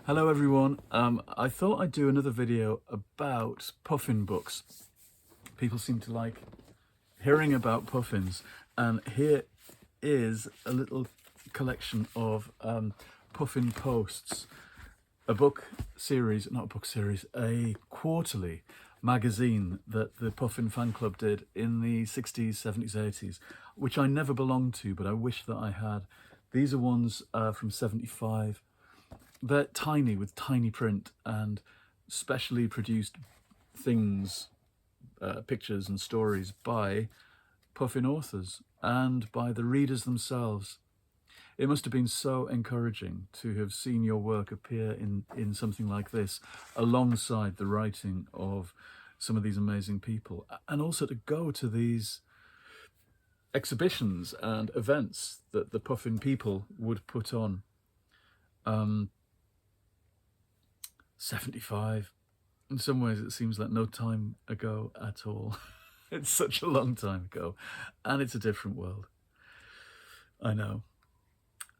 Hello everyone. I thought I'd do another video about puffin books. People seem to like hearing about puffins, and here is a little collection of Puffin Posts, a book series, not a book series, a quarterly magazine that the Puffin fan club did in the 60s, 70s, 80s, which I never belonged to, but I wish that I had. These are ones from 75. They're tiny, with tiny print and specially produced things, pictures and stories by Puffin authors and by the readers themselves. It must have been so encouraging to have seen your work appear in something like this, alongside the writing of some of these amazing people, and also to go to these exhibitions and events that the Puffin people would put on. 75. In some ways it seems like no time ago at all. It's such a long time ago, and it's a different world. I know.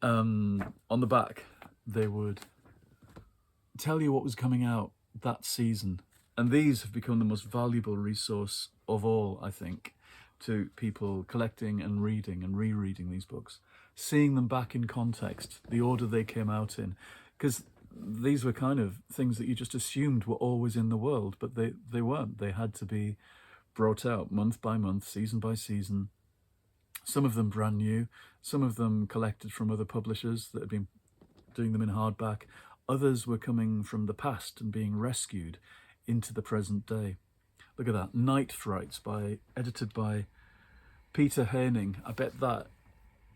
On the back they would tell you what was coming out that season, and these have become the most valuable resource of all, I think, to people collecting and reading and rereading these books, seeing them back in context, the order they came out in, because these were kind of things that you just assumed were always in the world, but they weren't. They had to be brought out month by month, season by season. Some of them brand new, some of them collected from other publishers that had been doing them in hardback. Others were coming from the past and being rescued into the present day. Look at that, Night Frights, edited by Peter Haining. I bet that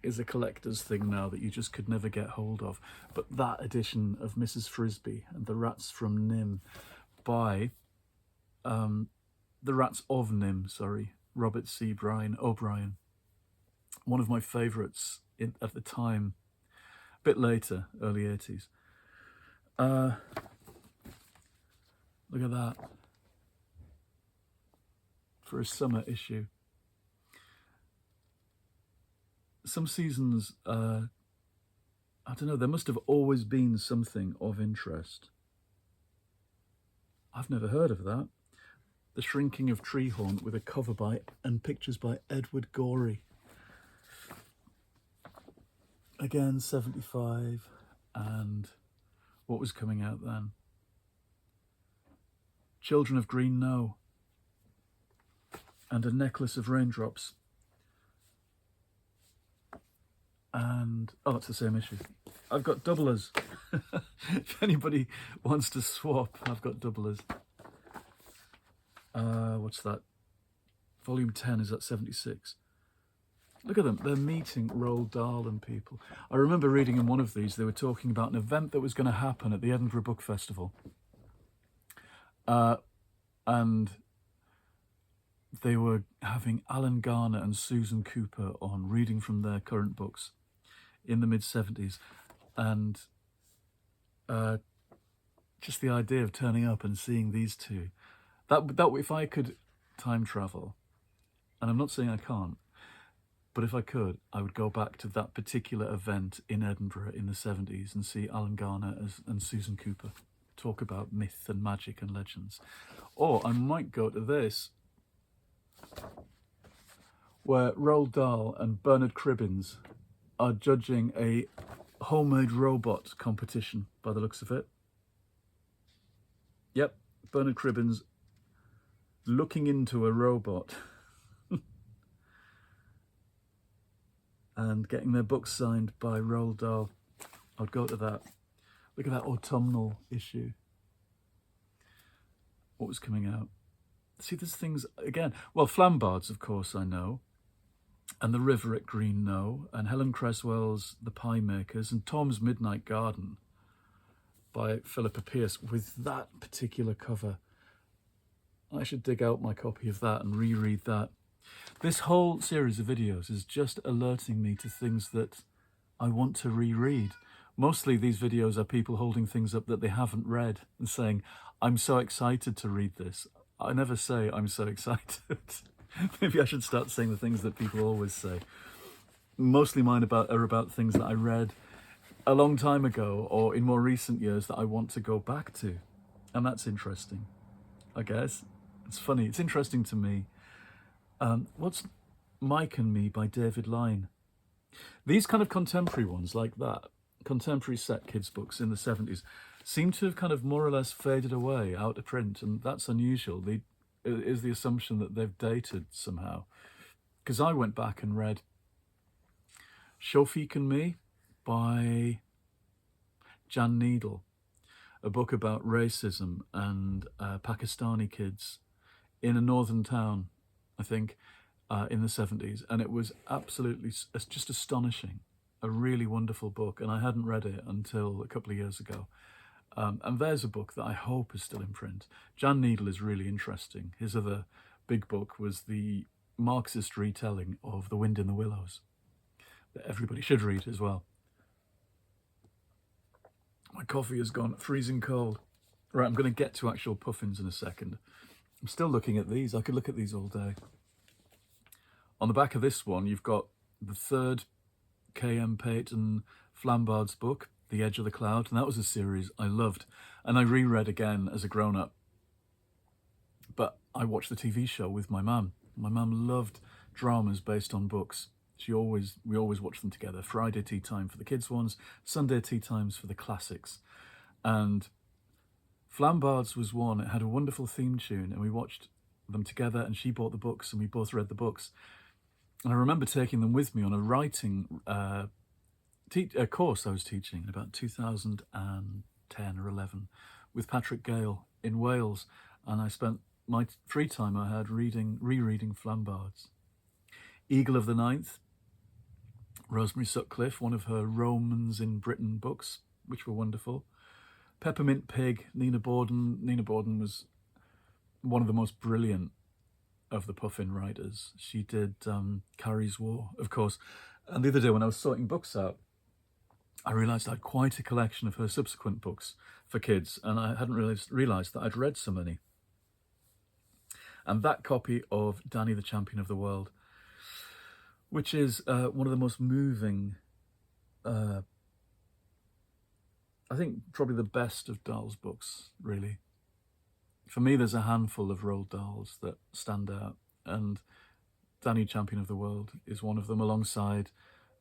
is a collector's thing now that you just could never get hold of. But that edition of Mrs. Frisby and the Rats from Nim by the Rats of Nim, Robert C. O'Brien. One of my favourites at the time, a bit later, early 80s. Look at that. For a summer issue. Some seasons, I don't know, there must have always been something of interest. I've never heard of that. The Shrinking of Treehorn, with a cover by and pictures by Edward Gorey. Again, 75, and what was coming out then? Children of Green Know, and A Necklace of Raindrops. And, oh, that's the same issue. I've got doublers. If anybody wants to swap, I've got doublers. What's that? Volume 10 is at 76. Look at them, they're meeting Roald Dahl and people. I remember reading in one of these, they were talking about an event that was going to happen at the Edinburgh Book Festival. And they were having Alan Garner and Susan Cooper on, reading from their current books in the mid-70s. And just the idea of turning up and seeing these two, that if I could time travel, and I'm not saying I can't, but if I could, I would go back to that particular event in Edinburgh in the 70s and see Alan Garner and Susan Cooper talk about myth and magic and legends. Or I might go to this, where Roald Dahl and Bernard Cribbins are judging a homemade robot competition, by the looks of it. Yep, Bernard Cribbins looking into a robot and getting their books signed by Roald Dahl. I'd go to that. Look at that autumnal issue. What was coming out? See, there's things, again, well, Flambards, of course, I know, and The River at Green Know, and Helen Cresswell's The Pie Makers, and Tom's Midnight Garden by Philippa Pierce, with that particular cover. I should dig out my copy of that and reread that. This whole series of videos is just alerting me to things that I want to reread. Mostly these videos are people holding things up that they haven't read and saying, I'm so excited to read this. I never say I'm so excited. Maybe I should start saying the things that people always say. Mostly mine are about things that I read a long time ago or in more recent years that I want to go back to. And that's interesting, I guess. It's funny. It's interesting to me. What's Mike and Me by David Lyne? These kind of contemporary ones like that, contemporary set kids books in the 70s, seem to have kind of more or less faded away, out of print, and that's unusual. Is the assumption that they've dated somehow. Because I went back and read Shafiq and Me by Jan Needle, a book about racism and Pakistani kids in a northern town, I think, in the 70s. And it was absolutely just astonishing, a really wonderful book. And I hadn't read it until a couple of years ago. And there's a book that I hope is still in print. Jan Needle is really interesting. His other big book was the Marxist retelling of The Wind in the Willows, that everybody should read as well. My coffee has gone freezing cold. Right, I'm going to get to actual puffins in a second. I'm still looking at these. I could look at these all day. On the back of this one, you've got the third K.M. Peyton Flambard's book, The Edge of the Cloud, and that was a series I loved. And I reread again as a grown-up. But I watched the TV show with my mum. My mum loved dramas based on books. We always watched them together. Friday tea time for the kids ones, Sunday tea times for the classics. And Flambard's was one. It had a wonderful theme tune, and we watched them together, and she bought the books, and we both read the books. And I remember taking them with me on a writing course I was teaching in about 2010 or 11 with Patrick Gale in Wales. And I spent my free time I had rereading Flambard's. Eagle of the Ninth, Rosemary Sutcliffe, one of her Romans in Britain books, which were wonderful. Peppermint Pig, Nina Borden. Nina Borden was one of the most brilliant of the Puffin writers. She did Carrie's War, of course. And the other day when I was sorting books out, I realised I had quite a collection of her subsequent books for kids, and I hadn't realised that I'd read so many. And that copy of Danny the Champion of the World, which is one of the most moving, I think probably the best of Dahl's books, really. For me, there's a handful of Roald Dahls that stand out, and Danny Champion of the World is one of them, alongside,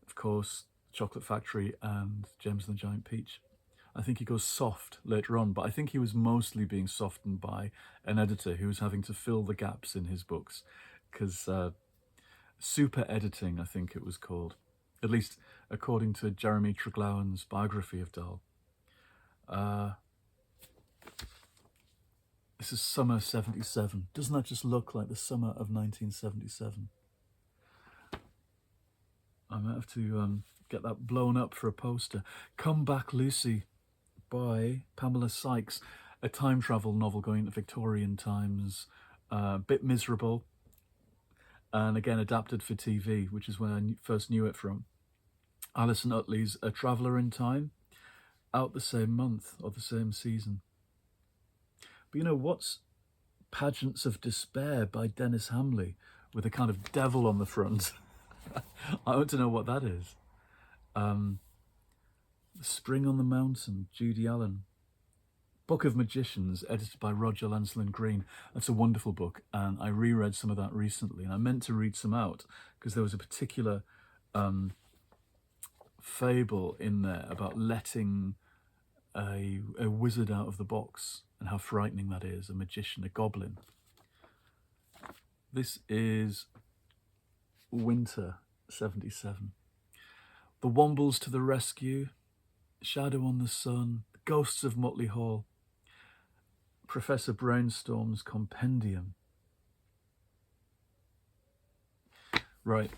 of course, Chocolate Factory and James and the Giant Peach. I think he goes soft later on, but I think he was mostly being softened by an editor who was having to fill the gaps in his books, because super editing, I think it was called, at least according to Jeremy Truglawen's biography of Dahl. This is summer 77. Doesn't that just look like the summer of 1977? I might have to get that blown up for a poster. Come Back Lucy by Pamela Sykes, a time travel novel going into Victorian times, a bit miserable, and again adapted for TV, which is where I first knew it from. Alison Utley's A Traveller in Time, out the same month or the same season. But you know, what's Pageants of Despair by Dennis Hamley with a kind of devil on the front? I want to know what that is. Spring on the Mountain, Judy Allen. Book of Magicians, edited by Roger Lancelyn-Greene. That's a wonderful book, and I reread some of that recently, and I meant to read some out because there was a particular fable in there about letting a wizard out of the box and how frightening that is, a magician, a goblin. This is Winter 77. The Wombles to the Rescue, Shadow on the Sun, Ghosts of Motley Hall, Professor Brainstorm's Compendium. Right.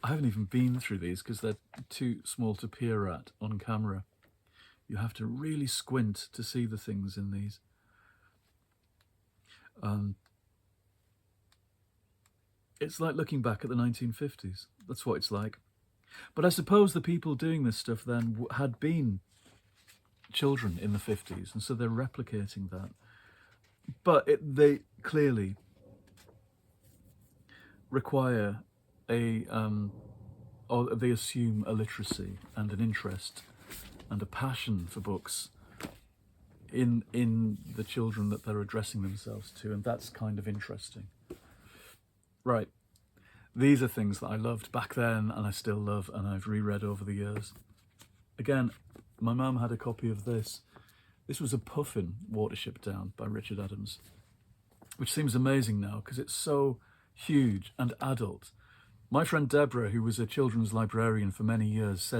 I haven't even been through these because they're too small to peer at on camera. You have to really squint to see the things in these. It's like looking back at the 1950s. That's what it's like. But I suppose the people doing this stuff then had been children in the 50s, and so they're replicating that. But they clearly require a or they assume a literacy and an interest and a passion for books in the children that they're addressing themselves to, and that's kind of interesting. Right, these are things that I loved back then and I still love and I've reread over the years. Again, my mum had a copy of this. This was a Puffin, Watership Down by Richard Adams, which seems amazing now because it's so huge and adult. My friend Deborah, who was a children's librarian for many years,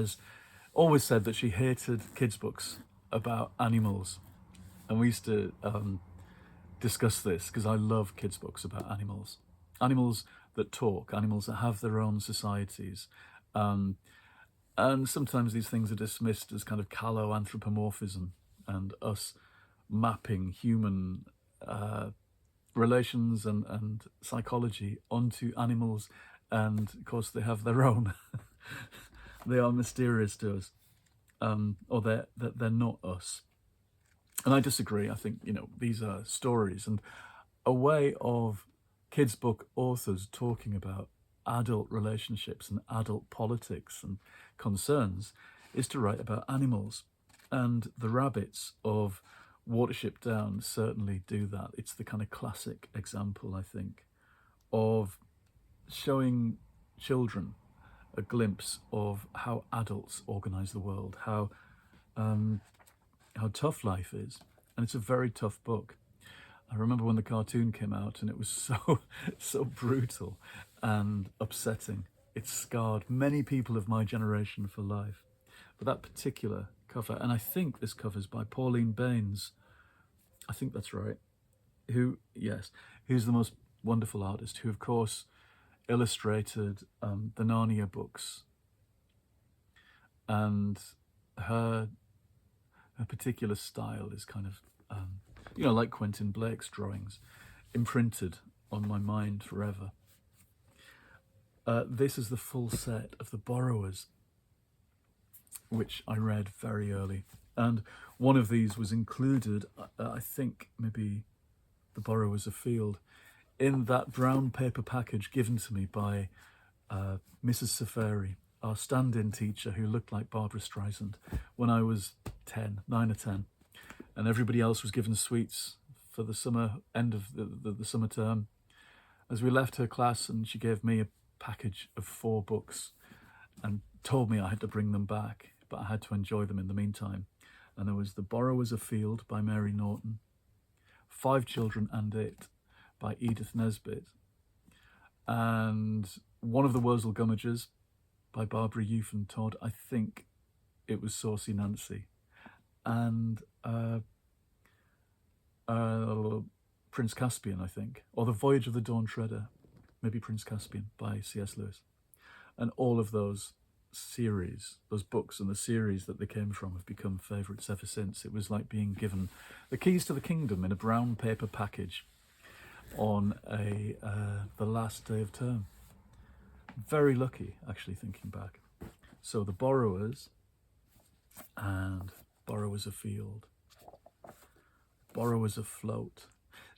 always said that she hated kids' books about animals. And we used to discuss this because I love kids' books about animals. Animals that talk, animals that have their own societies. And sometimes these things are dismissed as kind of callow anthropomorphism and us mapping human relations and psychology onto animals. And of course they have their own. They are mysterious to us, or they're not us. And I disagree. I think, these are stories, and a way of kids' book authors talking about adult relationships and adult politics and concerns is to write about animals. And the rabbits of Watership Down certainly do that. It's the kind of classic example, I think, of showing children a glimpse of how adults organise the world, how tough life is. And it's a very tough book. I remember when the cartoon came out and it was so brutal and upsetting. It scarred many people of my generation for life. But that particular cover, and I think this cover's by Pauline Baynes, I think that's right, who's the most wonderful artist, who of course illustrated the Narnia books, and her particular style is kind of like Quentin Blake's drawings, imprinted on my mind forever. This is the full set of The Borrowers, which I read very early, and one of these was included, I think maybe The Borrowers Afield, in that brown paper package given to me by Mrs. Safari, our stand-in teacher who looked like Barbara Streisand, when I was 9 or 10. And everybody else was given sweets for the summer, end of the summer term. As we left her class, and she gave me a package of 4 books and told me I had to bring them back, but I had to enjoy them in the meantime. And there was The Borrowers Afield by Mary Norton, 5 Children and It by Edith Nesbit, and One of the Wurzel Gummidges by Barbara Eufen Todd. I think it was Saucy Nancy. And Prince Caspian, I think, or The Voyage of the Dawn Treader, maybe Prince Caspian by C.S. Lewis. And all of those series, those books and the series that they came from, have become favourites ever since. It was like being given the keys to the kingdom in a brown paper package on the last day of term. Very lucky, actually, thinking back. So The Borrowers and Borrowers Afield, Borrowers Afloat.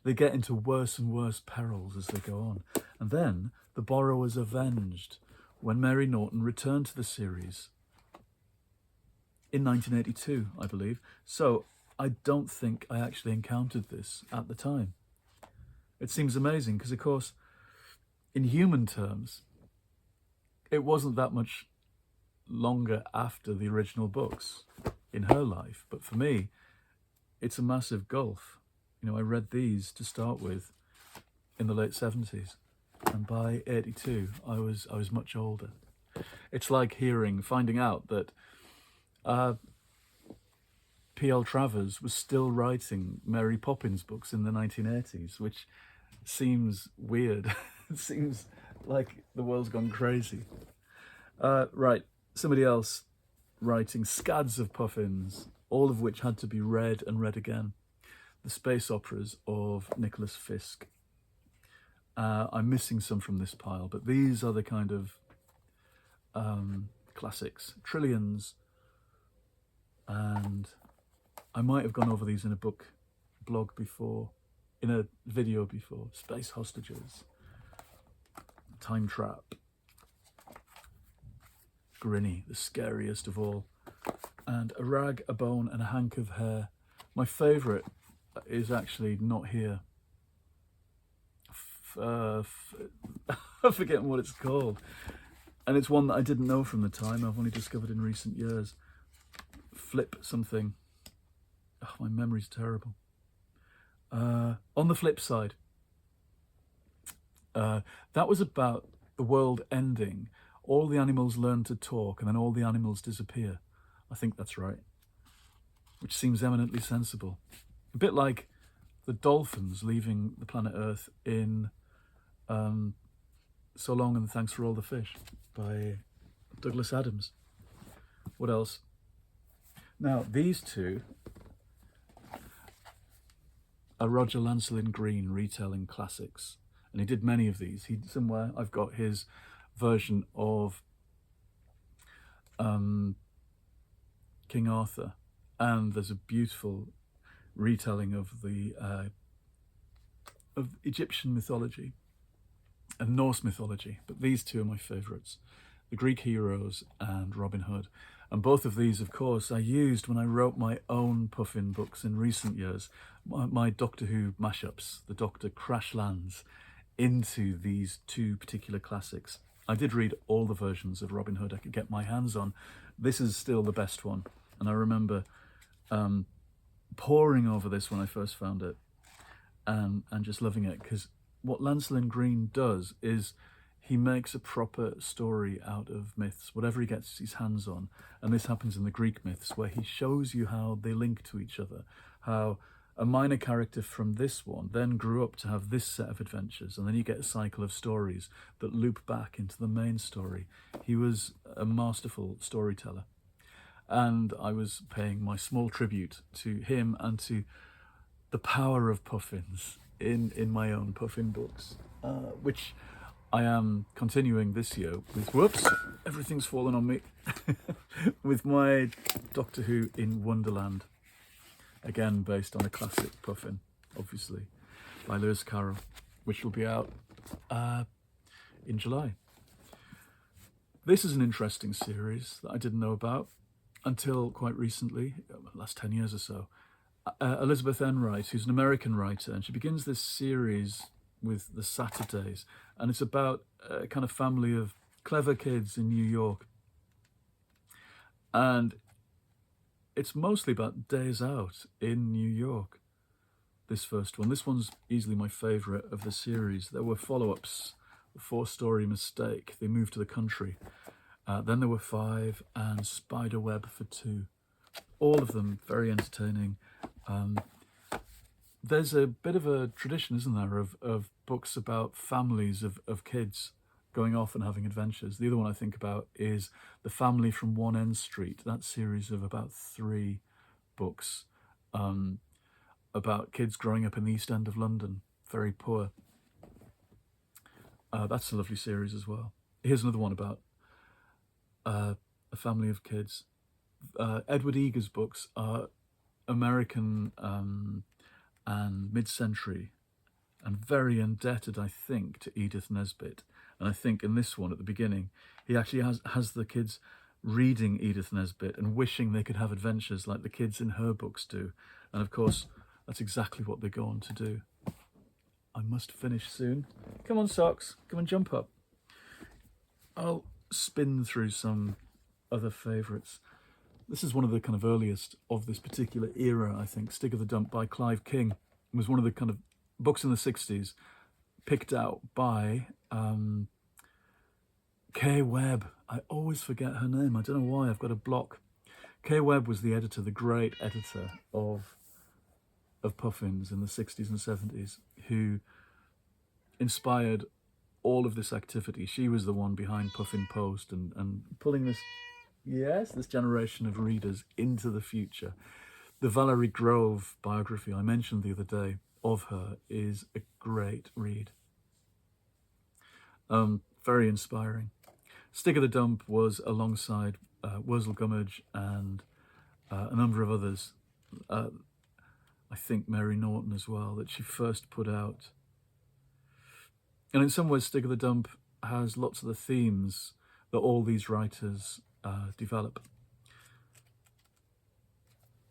They get into worse and worse perils as they go on. And then The Borrowers Avenged, when Mary Norton returned to the series in 1982, I believe. So I don't think I actually encountered this at the time. It seems amazing because, of course, in human terms, it wasn't that much longer after the original books in her life. But for me, it's a massive gulf. I read these to start with in the late 70s. And by 82, I was much older. It's like finding out that P.L. Travers was still writing Mary Poppins books in the 1980s, which seems weird. It seems like the world's gone crazy. Right, somebody else writing scads of puffins, all of which had to be read and read again. The space operas of Nicholas Fisk. I'm missing some from this pile, but these are the kind of classics. Trillions, and I might have gone over these in a blog before, in a video before. Space Hostages, Time Trap, Lancelyn-Greene, the scariest of all. And A Rag, a Bone and a Hank of Hair. My favourite is actually not here. I'm forgetting what it's called. And it's one that I didn't know from the time. I've only discovered in recent years. Flip something. Oh, my memory's terrible. On the Flip Side. That was about the world ending. All the animals learn to talk and then all the animals disappear. I think that's right. Which seems eminently sensible. A bit like the dolphins leaving the planet Earth in So Long and Thanks for All the Fish by Douglas Adams. What else? Now, these two are Roger Lancelyn-Greene retelling classics. And he did many of these. Somewhere I've got his version of King Arthur. And there's a beautiful retelling of the of Egyptian mythology and Norse mythology. But these two are my favourites. The Greek Heroes and Robin Hood. And both of these, of course, I used when I wrote my own Puffin books in recent years. My Doctor Who mashups, the Doctor crash lands into these two particular classics. I did read all the versions of Robin Hood I could get my hands on. This is still the best one. And I remember poring over this when I first found it and just loving it, because what Lancelyn-Greene does is he makes a proper story out of myths, whatever he gets his hands on. And this happens in the Greek myths, where he shows you how they link to each other, how a minor character from this one then grew up to have this set of adventures, and then you get a cycle of stories that loop back into the main story. He was a masterful storyteller. And I was paying my small tribute to him and to the power of puffins in my own Puffin books, which I am continuing this year with, whoops, everything's fallen on me, with my Doctor Who in Wonderland, again based on a classic Puffin, obviously, by Lewis Carroll, which will be out in July. This is an interesting series that I didn't know about until quite recently, the last 10 years or so. Elizabeth Enright, who's an American writer, and she begins this series with The Saturdays, and it's about a kind of family of clever kids in New York. And it's mostly about days out in New York, this first one. This one's easily my favourite of the series. There were follow-ups, The Four-Story Mistake, they moved to the country. Then there were 5, and Spiderweb for 2. All of them very entertaining. There's a bit of a tradition, isn't there, of books about families of kids going off and having adventures. The other one I think about is The Family from One End Street, that series of about 3 books about kids growing up in the East End of London, very poor. That's a lovely series as well. Here's another one about a family of kids. Edward Egar's books are American and mid-century, and very indebted, I think, to Edith Nesbit. And I think in this one, at the beginning, he actually has the kids reading Edith Nesbit and wishing they could have adventures like the kids in her books do. And of course, that's exactly what they go on to do. I must finish soon. Come on, Socks. Come and jump up. I'll spin through some other favourites. This is one of the kind of earliest of this particular era, I think. Stig of the Dump by Clive King. It was one of the kind of books in the 60s picked out by Kay Webb. I always forget her name. I don't know why. I've got a block. Kay Webb was the editor, the great editor of Puffins in the 60s and 70s, who inspired all of this activity. She was the one behind Puffin Post and pulling this generation of readers into the future. The Valerie Grove biography I mentioned the other day of her is a great read. Very inspiring. Stig of the Dump was alongside Wurzel Gummidge and a number of others. I think Mary Norton as well, that she first put out. And in some ways, Stig of the Dump has lots of the themes that all these writers develop.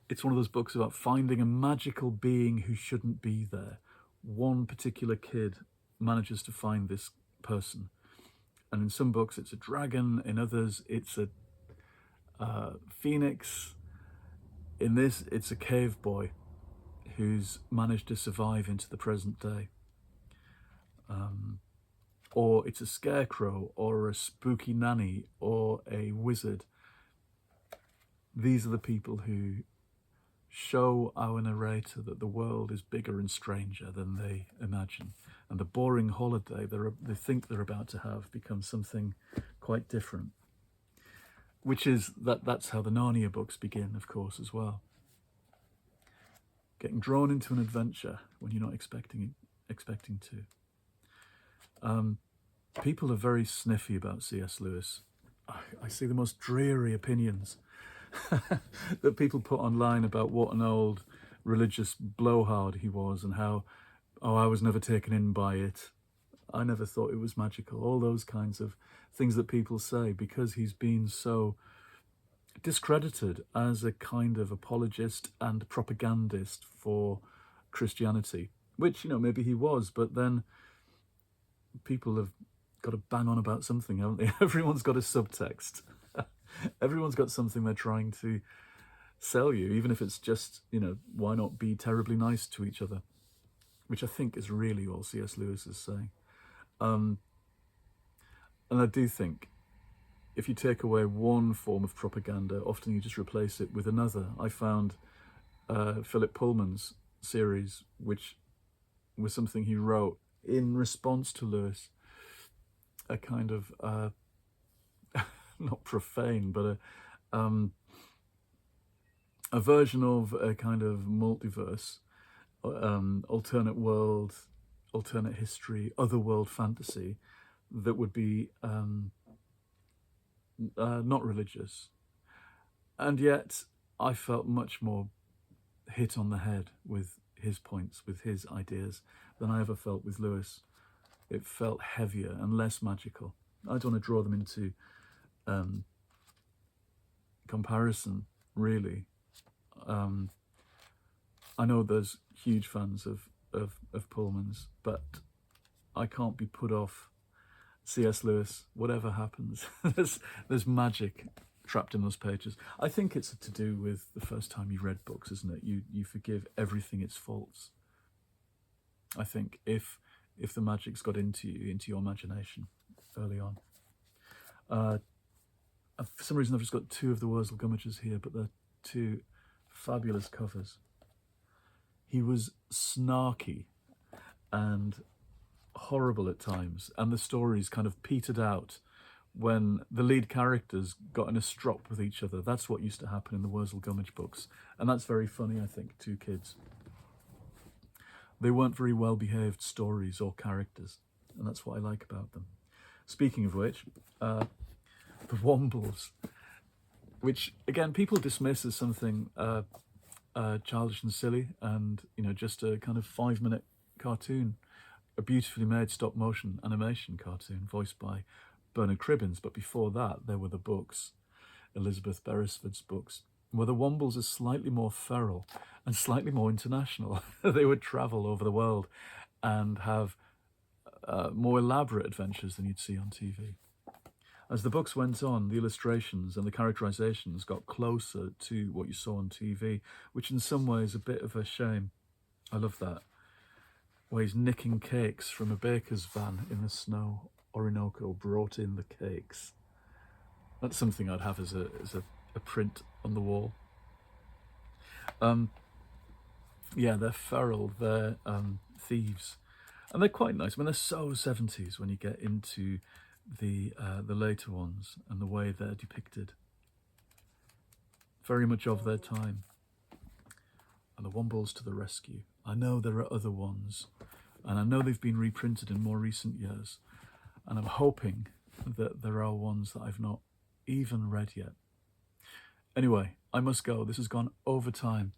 It's one of those books about finding a magical being who shouldn't be there. One particular kid manages to find this person. And in some books it's a dragon, in others it's a phoenix. In this, it's a cave boy who's managed to survive into the present day. Or it's a scarecrow, or a spooky nanny, or a wizard. These are the people who show our narrator that the world is bigger and stranger than they imagine. And the boring holiday they think they're about to have becomes something quite different. Which is, that's how the Narnia books begin, of course, as well. Getting drawn into an adventure when you're not expecting to. People are very sniffy about C.S. Lewis. I see the most dreary opinions that people put online about what an old religious blowhard he was, and how, oh, I was never taken in by it. I never thought it was magical. All those kinds of things that people say because he's been so discredited as a kind of apologist and propagandist for Christianity, which, maybe he was, but then people have got to bang on about something, haven't they? Everyone's got a subtext. Everyone's got something they're trying to sell you, even if it's just, why not be terribly nice to each other? Which I think is really all C.S. Lewis is saying. And I do think if you take away one form of propaganda, often you just replace it with another. I found Philip Pullman's series, which was something he wrote in response to Lewis, a kind of, not profane, but a version of a kind of multiverse, alternate world, alternate history, otherworld fantasy that would be not religious. And yet I felt much more hit on the head with his points, with his ideas, than I ever felt with Lewis. It felt heavier and less magical. I don't want to draw them into comparison, really. I know there's huge fans of Pullman's, but I can't be put off C.S. Lewis, whatever happens. there's magic trapped in those pages. I think it's to do with the first time you read books, isn't it? You forgive everything its faults. I think if the magic's got into you, into your imagination early on. For some reason I've just got two of the Wurzel Gummages here, but they're two fabulous covers. He was snarky and horrible at times, and the stories kind of petered out when the lead characters got in a strop with each other. That's what used to happen in the Wurzel Gummidge books, and that's very funny, I think, to kids. They weren't very well behaved stories or characters, and that's what I like about them. Speaking of which, the Wombles, which again people dismiss as something childish and silly, and just a kind of 5-minute cartoon, a beautifully made stop motion animation cartoon voiced by Bernard Cribbins. But before that there were the books, Elizabeth Beresford's books, where the Wombles are slightly more feral and slightly more international. They would travel over the world and have more elaborate adventures than you'd see on TV. As the books went on, the illustrations and the characterizations got closer to what you saw on TV, which in some ways is a bit of a shame. I love that. Where he's nicking cakes from a baker's van in the snow. Orinoco brought in the cakes. That's something I'd have as a print on the wall. Yeah, they're feral, they're thieves. And they're quite nice. I mean, they're so 70s when you get into the later ones and the way they're depicted. Very much of their time. And the Wombles to the rescue. I know there are other ones, and I know they've been reprinted in more recent years, and I'm hoping that there are ones that I've not even read yet. Anyway, I must go. This has gone over time.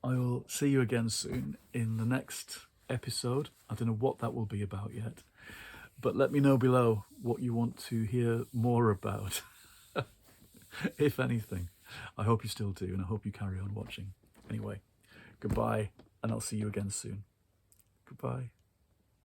I will see you again soon in the next episode. I don't know what that will be about yet, but let me know below what you want to hear more about. if anything. I hope you still do, and I hope you carry on watching. Anyway, goodbye, and I'll see you again soon. Goodbye.